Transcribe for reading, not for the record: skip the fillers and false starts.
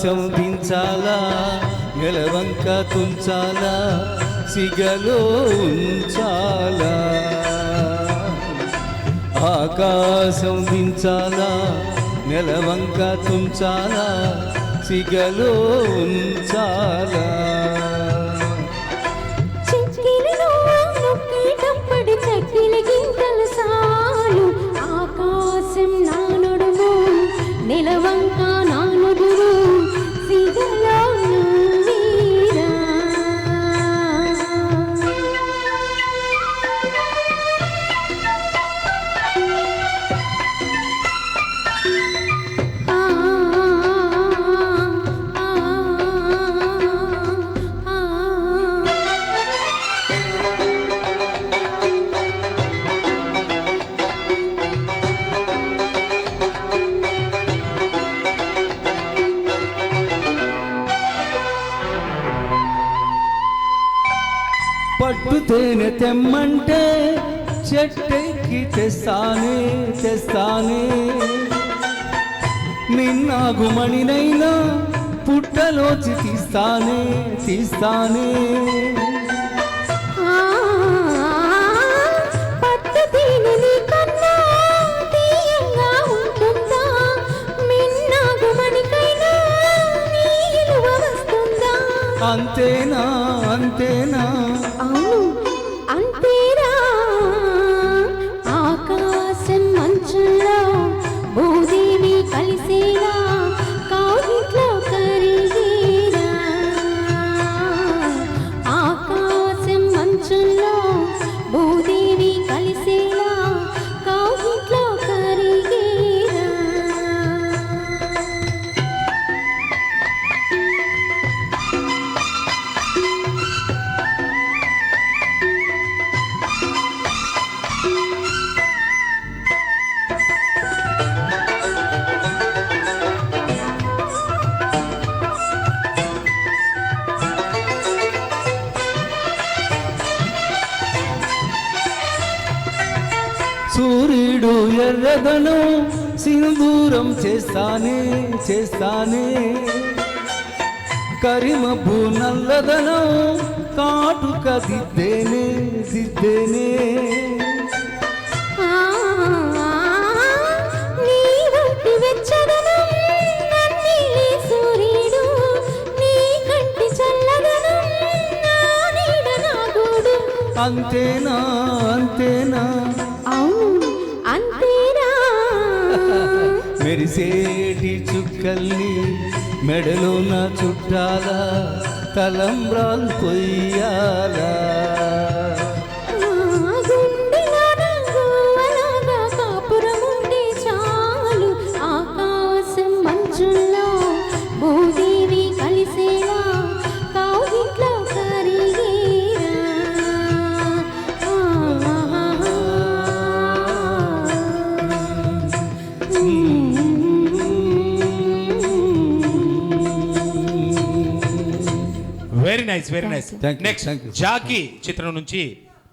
ఆకాశం దించాలా నెలవంక తుంచాలా సిగలో ఉంచాలా ఆకాశం దించాలా నెలవంక తుంచాలా సిగలో ఉంచాలా ఆకాశం నా నడుము నిలవంక నా నుదురు సిగలో నువ్వీరా పట్టు తేనె తెమ్మంటే చెట్టెక్కి తెస్తానే తెస్తానే నిన్నాగుమణినైనా పుట్టలోచి తీస్తానే తీస్తానే అంతేనా అంతేనా అవును అంతేరా ఆకాశం మంచుల్లో భూదేవి కలిసేలా కౌగిట్లో కరిగేరా ఆకాశం మంచుల్లో భూదేవి కలిసేలా కౌగిట్లో కరిగేరా సూర్యుడు ఎర్రదనం సింధూరం చేస్తానే చేస్తానే కరిమబ్బు నల్లదనం కాటుక దిద్దేనే దిద్దేనే అంతేనా అంతేనా అవును అంతేనా మెరిసేటి చుక్కల్ని మెడలో నా చుట్టాలా తలంబ్రాలు కొయ్యాలా కాపురముంటే చాలు ఆకాశం మంచుల్లో భూదేవి కలిసేలా కౌగిట్లో కరిగేరా very nice very nice. Next జాకీ చిత్రం నుంచి